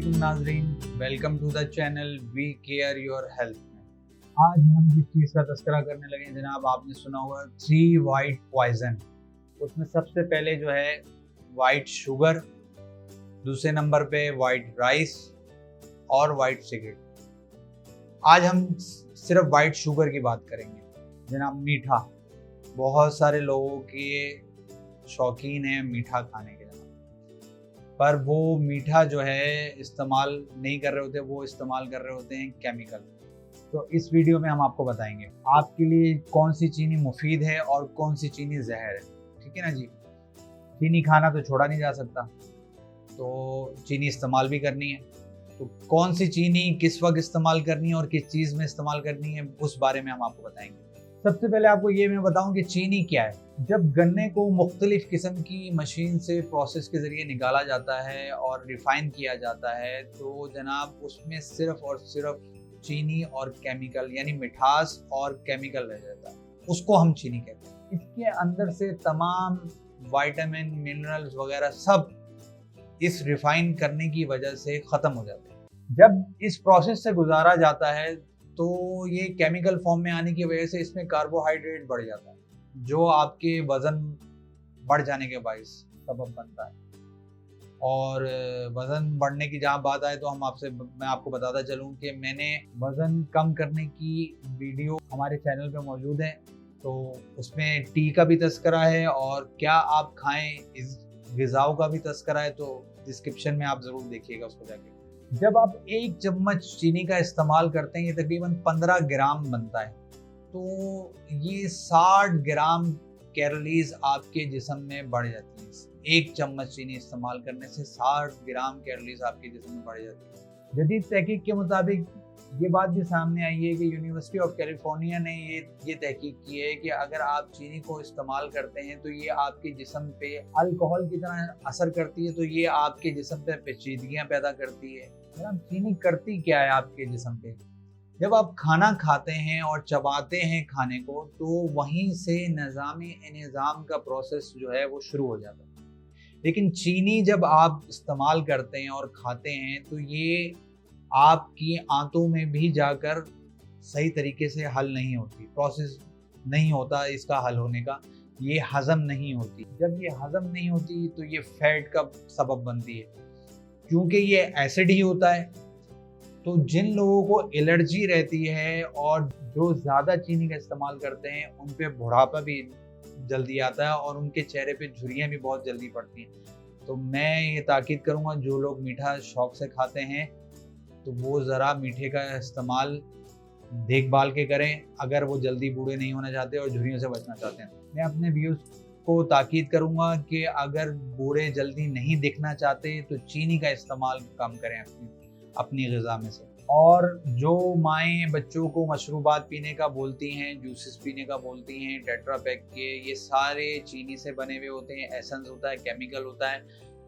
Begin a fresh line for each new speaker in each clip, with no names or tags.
वालेकुम नाजरीन, welcome to the channel we care your health में। आज हम जिस चीज़ का तस्करा करने लगे हैं जनाब, आपने सुना होगा 3 वाइट पॉइजन। उसमें सबसे पहले जो है वाइट शुगर, दूसरे नंबर पे वाइट राइस और वाइट सिगरेट। आज हम सिर्फ वाइट शुगर की बात करेंगे। जनाब मीठा, बहुत सारे लोगों के शौकीन हैं मीठा खाने के, पर वो मीठा जो है इस्तेमाल नहीं कर रहे होते, वो इस्तेमाल कर रहे होते हैं केमिकल। तो इस वीडियो में हम आपको बताएंगे आपके लिए कौन सी चीनी मुफीद है और कौन सी चीनी जहर है। ठीक है ना जी। चीनी खाना तो छोड़ा नहीं जा सकता, तो चीनी इस्तेमाल भी करनी है। तो कौन सी चीनी किस वक्त इस्तेमाल करनी है और किस चीज़ में इस्तेमाल करनी है, उस बारे में हम आपको बताएंगे। सबसे पहले आपको ये मैं बताऊं कि चीनी क्या है। जब गन्ने को मुख्तलिफ किस्म की मशीन से प्रोसेस के ज़रिए निकाला जाता है और रिफ़ाइन किया जाता है, तो जनाब उसमें सिर्फ और सिर्फ चीनी और केमिकल यानी मिठास और केमिकल रह जाता है, उसको हम चीनी कहते हैं। इसके अंदर से तमाम विटामिन, मिनरल्स वगैरह सब इस रिफ़ाइन करने की वजह से ख़त्म हो जाते हैं। जब इस प्रोसेस से गुजारा जाता है तो ये केमिकल फॉर्म में आने की वजह से इसमें कार्बोहाइड्रेट बढ़ जाता है, जो आपके वज़न बढ़ जाने के बाइस सबब बनता है। और वज़न बढ़ने की जहाँ बात आए तो मैं आपको बताता चलूँ कि मैंने वज़न कम करने की वीडियो हमारे चैनल पे मौजूद है, तो उसमें टी का भी तस्करा है और क्या आप खाएं इस ग़िज़ाओं का भी तस्करा है, तो डिस्क्रिप्शन में आप ज़रूर देखिएगा उसको जाके। जब आप 1 चम्मच चीनी का इस्तेमाल करते हैं, ये तकरीबन 15 ग्राम बनता है, तो ये 60 ग्राम कैलोरीज आपके जिस्म में बढ़ जाती है। 1 चम्मच चीनी इस्तेमाल करने से 60 ग्राम कैलोरीज आपके जिस्म में बढ़ जाती है। जदीद तहकीक के मुताबिक ये बात भी सामने आई है कि यूनिवर्सिटी ऑफ कैलिफोर्निया ने ये तहकीक की है कि अगर आप चीनी को इस्तेमाल करते हैं तो ये आपके जिस्म पे अल्कोहल की तरह असर करती है, तो ये आपके जिस्म पे पेचीदगियाँ पैदा करती है। चीनी करती क्या है आपके जिस्म पे? जब आप खाना खाते हैं और चबाते हैं खाने को, तो वहीं से निज़ाम का प्रोसेस जो है वो शुरू हो जाता है। लेकिन चीनी जब आप इस्तेमाल करते हैं और खाते हैं तो ये आपकी आंतों में भी जाकर सही तरीके से हल नहीं होती, प्रोसेस नहीं होता इसका हल होने का, ये हज़म नहीं होती। जब ये हज़म नहीं होती तो ये फैट का सबब बनती है, क्योंकि ये एसिड ही होता है। तो जिन लोगों को एलर्जी रहती है और जो ज़्यादा चीनी का इस्तेमाल करते हैं, उन पे बुढ़ापा भी जल्दी आता है और उनके चेहरे पे झुर्रियाँ भी बहुत जल्दी पड़ती हैं। तो मैं ये ताकीद करूँगा, जो लोग मीठा शौक़ से खाते हैं तो वो ज़रा मीठे का इस्तेमाल देखभाल के करें, अगर वो जल्दी बूढ़े नहीं होना चाहते और झुर्रियों से बचना चाहते हैं। मैं अपने व्यूज़ को ताकीद करूँगा कि अगर बूढ़े जल्दी नहीं दिखना चाहते तो चीनी का इस्तेमाल कम करें अपनी ग़िज़ा में से। और जो माएँ बच्चों को मशरूबात पीने का बोलती हैं, जूसेस पीने का बोलती हैं टेट्रा पैक के, ये सारे चीनी से बने हुए होते हैं, एसेंस होता है, केमिकल होता है,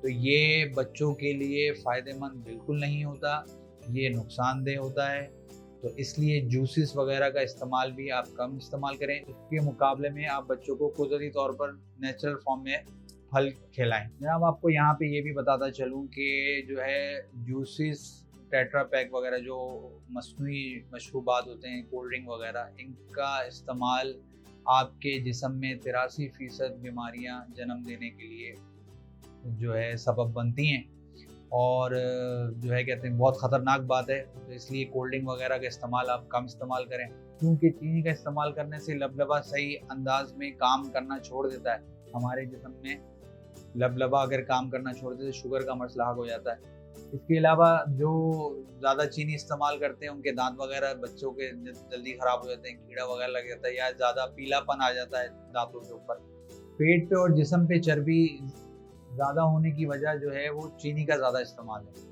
तो ये बच्चों के लिए फ़ायदेमंद बिल्कुल नहीं होता, ये नुकसानदेह होता है। तो इसलिए जूसेस वगैरह का इस्तेमाल भी आप कम इस्तेमाल करें। इसके मुकाबले में आप बच्चों को कुदरती तौर पर नेचुरल फॉर्म में फल खिलाएं। जनाब आपको यहाँ पे ये भी बताता चलूँ कि जो है जूसेस, टेट्रा पैक वगैरह जो मस्नूई मशरूबात होते हैं, कोल्ड ड्रिंक वगैरह, इनका इस्तेमाल आपके जिस्म में 83% बीमारियाँ जन्म देने के लिए जो है सबब बनती हैं और जो है कहते हैं बहुत ख़तरनाक बात है। तो इसलिए कोल्ड ड्रिंक वगैरह का इस्तेमाल आप कम इस्तेमाल करें, क्योंकि चीनी का इस्तेमाल करने से लबलबा सही अंदाज में काम करना छोड़ देता है। हमारे जिस्म में लबलबा अगर काम करना छोड़ दे तो शुगर का मसला हल हो जाता है। इसके अलावा जो ज़्यादा चीनी इस्तेमाल करते हैं उनके दांत वगैरह बच्चों के जल्दी ख़राब हो जाते हैं, कीड़ा वगैरह लग जाता है या ज़्यादा पीलापन आ जाता है दांतों के ऊपर। पेट पे और जिस्म पे चर्बी ज़्यादा होने की वजह जो है वो चीनी का ज़्यादा इस्तेमाल है।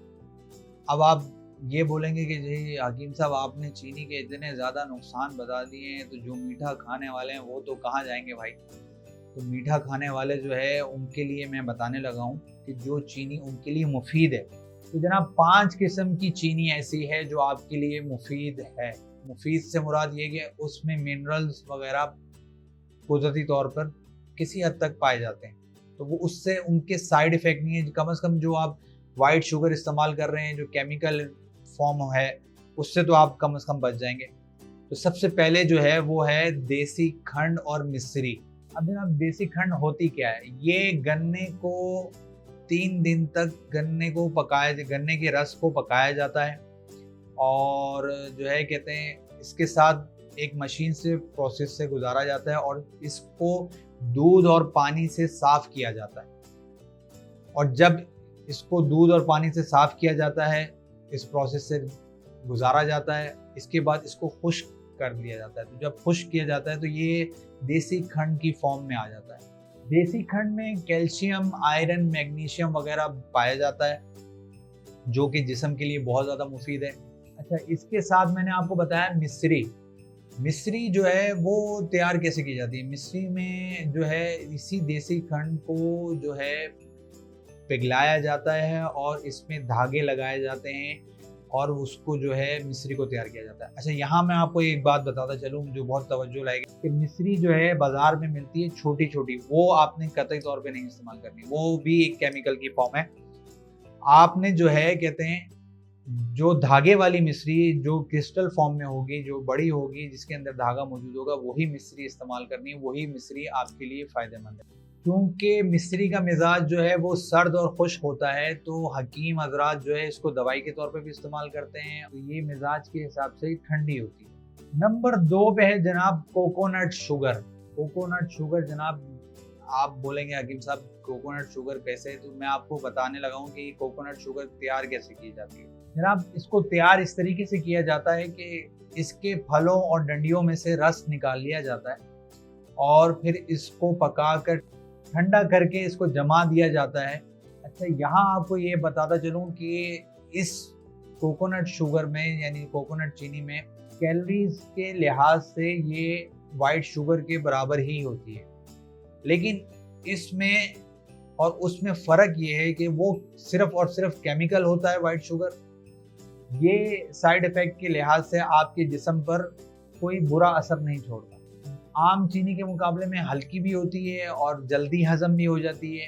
अब आप ये बोलेंगे कि जी हकीम साहब, आपने चीनी के इतने ज़्यादा नुकसान बता दिए हैं, तो जो मीठा खाने वाले हैं वो तो कहाँ जाएंगे भाई। तो मीठा खाने वाले जो है उनके लिए मैं बताने लगा हूँ कि जो चीनी उनके लिए मुफीद है। तो जनाब 5 किस्म की चीनी ऐसी है जो आपके लिए मुफीद है। मुफीद से मुराद ये कि उसमें मिनरल्स वगैरह कुदरती तौर पर किसी हद तक पाए जाते हैं, तो वो उससे उनके साइड इफ़ेक्ट नहीं है। कम से कम जो आप वाइट शुगर इस्तेमाल कर रहे हैं जो केमिकल फॉर्म है, उससे तो आप कम से कम बच जाएंगे। तो सबसे पहले जो है वो है देसी खंड और मिश्री। अब जनाब देसी खंड होती क्या है, ये गन्ने को 3 दिन तक गन्ने के रस को पकाया जाता है और जो है कहते हैं इसके साथ एक मशीन से प्रोसेस से गुजारा जाता है और इसको दूध और पानी से साफ किया जाता है। और जब इसको दूध और पानी से साफ किया जाता है, इस प्रोसेस से गुजारा जाता है, इसके बाद इसको खुश्क कर लिया जाता है। तो जब खुश्क किया जाता है तो ये देसी खंड की फॉर्म में आ जाता है। देसी खंड में कैल्शियम, आयरन, मैग्नीशियम वगैरह पाया जाता है जो कि जिस्म के लिए बहुत ज़्यादा मुफीद है। अच्छा, इसके साथ मैंने आपको बताया मिश्री। मिश्री जो है वो तैयार कैसे की जाती है। मिश्री में जो है इसी देसी खंड को जो है पिघलाया जाता है और इसमें धागे लगाए जाते हैं और उसको जो है मिश्री को तैयार किया जाता है। अच्छा, यहाँ मैं आपको एक बात बताता चलूँ जो बहुत तवज्जो लाएगी कि मिश्री जो है बाजार में मिलती है छोटी छोटी, वो आपने कतई तौर पे नहीं इस्तेमाल करनी, वो भी एक केमिकल की फॉर्म है। आपने जो है कहते हैं जो धागे वाली मिश्री जो क्रिस्टल फॉर्म में होगी, जो बड़ी होगी, जिसके अंदर धागा मौजूद होगा, वही मिश्री इस्तेमाल करनी है। वही मिश्री आपके लिए फ़ायदेमंद है। क्योंकि मिश्री का मिजाज जो है वो सर्द और खुश्क होता है, तो हकीम हजरात जो है इसको दवाई के तौर पे भी इस्तेमाल करते हैं। तो ये मिजाज के हिसाब से ठंडी होती है। नंबर 2 पे है जनाब कोकोनट शुगर। कोकोनट शुगर जनाब, आप बोलेंगे हकीम साहब कोकोनट शुगर कैसे, तो मैं आपको बताने लगा हूँ कि कोकोनट शुगर तैयार कैसे की जाती है। जनाब इसको तैयार इस तरीके से किया जाता है कि इसके फलों और डंडियों में से रस निकाल लिया जाता है और फिर इसको पकाकर ठंडा करके इसको जमा दिया जाता है। अच्छा, यहाँ आपको ये बताता चलूँ कि इस कोकोनट शुगर में यानी कोकोनट चीनी में कैलोरीज के लिहाज से ये वाइट शुगर के बराबर ही होती है, लेकिन इसमें और उसमें फ़र्क ये है कि वो सिर्फ और सिर्फ केमिकल होता है वाइट शुगर। ये साइड इफ़ेक्ट के लिहाज से आपके जिस्म पर कोई बुरा असर नहीं छोड़ता। आम चीनी के मुकाबले में हल्की भी होती है और जल्दी हजम भी हो जाती है।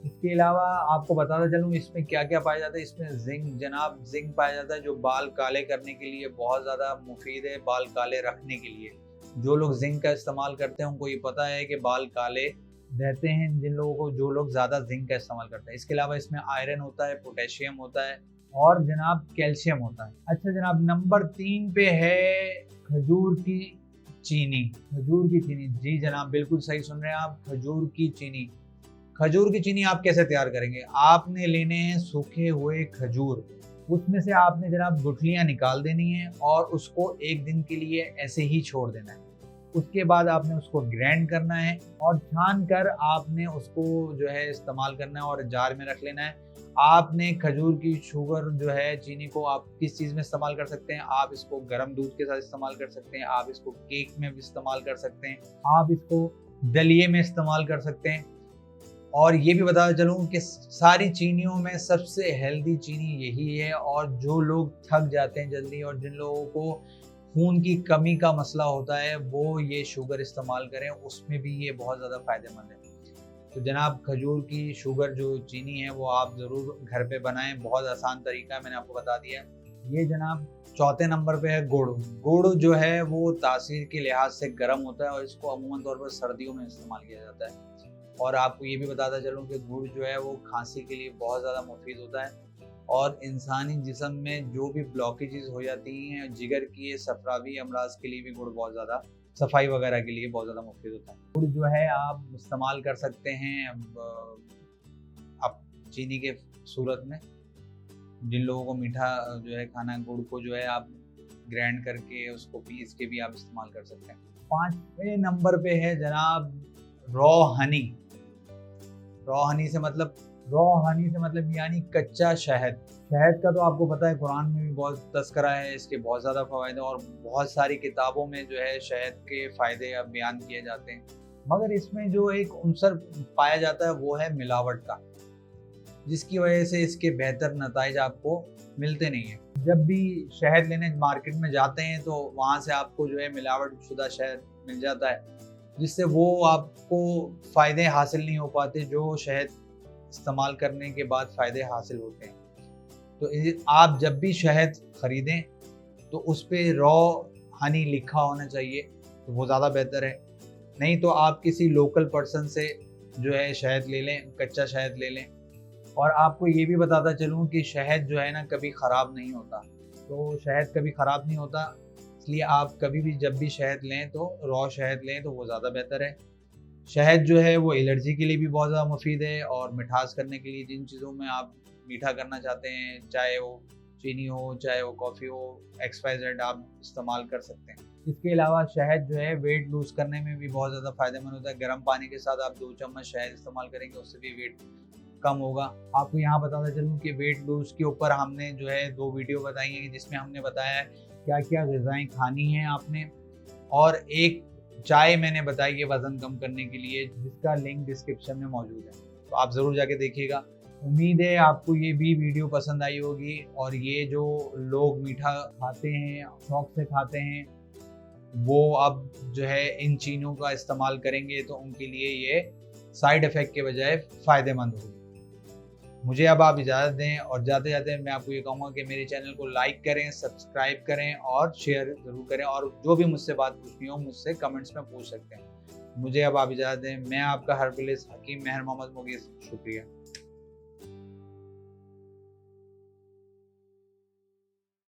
इसके अलावा आपको बताता चलूँ इसमें क्या क्या पाया जाता है। इसमें जिंक पाया जाता है जो बाल काले करने के लिए बहुत ज़्यादा मुफीद है, बाल काले रखने के लिए। जो लोग जिंक का इस्तेमाल करते हैं उनको ये पता है कि बाल काले रहते हैं, जो लोग ज़्यादा जिंक का इस्तेमाल करते हैं। इसके अलावा इसमें आयरन होता है, पोटेशियम होता है और जनाब कैल्शियम होता है। अच्छा जनाब, नंबर 3 पे है खजूर की चीनी। खजूर की चीनी, जी जनाब बिल्कुल सही सुन रहे हैं आप, खजूर की चीनी। खजूर की चीनी आप कैसे तैयार करेंगे। आपने लेने हैं सूखे हुए खजूर, उसमें से आपने जनाब गुठलियाँ निकाल देनी है और उसको 1 दिन के लिए ऐसे ही छोड़ देना है। उसके बाद आपने उसको ग्राइंड करना है और छान कर आपने उसको जो है इस्तेमाल करना है और जार में रख लेना है। आपने खजूर की शुगर जो है चीनी को आप किस चीज़ में इस्तेमाल कर सकते हैं। आप इसको गर्म दूध के साथ इस्तेमाल कर सकते हैं, आप इसको केक में भी इस्तेमाल कर सकते हैं, आप इसको दलिए में इस्तेमाल कर सकते हैं। और ये भी बताता चलूँ कि सारी चीनियों में सबसे हेल्दी चीनी यही है। और जो लोग थक जाते हैं जल्दी और जिन लोगों को खून की कमी का मसला होता है वो ये शुगर इस्तेमाल करें, उसमें भी ये बहुत ज़्यादा फ़ायदेमंद है। तो जनाब खजूर की शुगर जो चीनी है वो आप ज़रूर घर पे बनाएं, बहुत आसान तरीका है, मैंने आपको बता दिया। ये जनाब 4थे नंबर पे है गुड़। गुड़ जो है वो तासीर के लिहाज से गर्म होता है और इसको अमूमन तौर पर सर्दियों में इस्तेमाल किया जाता है। और आपको ये भी बताता चलूँ कि गुड़ जो है वो खांसी के लिए बहुत ज़्यादा मुफीद होता है और इंसानी जिस्म में जो भी ब्लॉकेजेस हो जाती हैं जिगर की, सफरावी अमराज के लिए भी गुड़ बहुत ज़्यादा, सफाई वगैरह के लिए बहुत ज़्यादा मुफीद होता है। गुड़ जो है आप इस्तेमाल कर सकते हैं आप चीनी के सूरत में। जिन लोगों को मीठा जो है खाना है, गुड़ को जो है आप ग्राइंड करके उसको पीस के भी आप इस्तेमाल कर सकते हैं। 5वें नंबर पे है जनाब रॉ हनी। रॉ हनी से मतलब यानी कच्चा शहद। शहद का तो आपको पता है कुरान में भी बहुत तस्करा है, इसके बहुत ज़्यादा फ़वाइद और बहुत सारी किताबों में जो है शहद के फ़ायदे अब बयान किए जाते हैं। मगर इसमें जो एक उनसर पाया जाता है वो है मिलावट का, जिसकी वजह से इसके बेहतर नताइज आपको मिलते नहीं हैं। जब भी शहद लेने मार्केट में जाते हैं तो वहाँ से आपको जो है मिलावट शुदा शहद मिल जाता है, जिससे वो आपको फ़ायदे हासिल नहीं हो पाते जो शहद इस्तेमाल करने के बाद फ़ायदे हासिल होते हैं। तो आप जब भी शहद खरीदें तो उस पर रॉ हनी लिखा होना चाहिए, तो वो ज़्यादा बेहतर है। नहीं तो आप किसी लोकल पर्सन से जो है शहद ले लें, कच्चा शहद ले लें। और आपको ये भी बताता चलूँ कि शहद जो है ना कभी ख़राब नहीं होता, तो शहद कभी ख़राब नहीं होता, इसलिए आप कभी भी जब भी शहद लें तो रॉ शहद लें तो वो ज़्यादा बेहतर है। शहद जो है वो एलर्जी के लिए भी बहुत ज़्यादा मुफीद है, और मिठास करने के लिए जिन चीज़ों में आप मीठा करना चाहते हैं, चाहे वो चीनी हो, चाहे वो कॉफ़ी हो, XYZ आप इस्तेमाल कर सकते हैं। इसके अलावा शहद जो है वेट लूज़ करने में भी बहुत ज़्यादा फ़ायदेमंद होता है। गर्म पानी के साथ आप 2 चम्मच शहद इस्तेमाल करेंगे, उससे भी वेट कम होगा। आपको यहाँ बताता चलूँ कि वेट लूज़ के ऊपर हमने जो है 2 वीडियो बताई हैं, जिसमें हमने बताया है क्या क्या ग़िज़ाएँ खानी हैं आपने, और एक चाय मैंने बताई है वज़न कम करने के लिए, जिसका लिंक डिस्क्रिप्शन में मौजूद है, तो आप ज़रूर जाके देखिएगा। उम्मीद है आपको ये भी वीडियो पसंद आई होगी, और ये जो लोग मीठा खाते हैं, शौक से खाते हैं, वो अब जो है इन चीज़ों का इस्तेमाल करेंगे तो उनके लिए ये साइड इफ़ेक्ट के बजाय फ़ायदेमंद होगी। मुझे अब आप इजाज़त दें, और जाते जाते मैं आपको ये कहूँगा कि मेरे चैनल को लाइक करें, सब्सक्राइब करें और शेयर ज़रूर करें, और जो भी मुझसे बात पूछनी हो मुझसे कमेंट्स में पूछ सकते हैं। मुझे अब आप इजाज़त दें। मैं आपका हरबिलिस हकीम महर मोहम्मद मुगीस, शुक्रिया।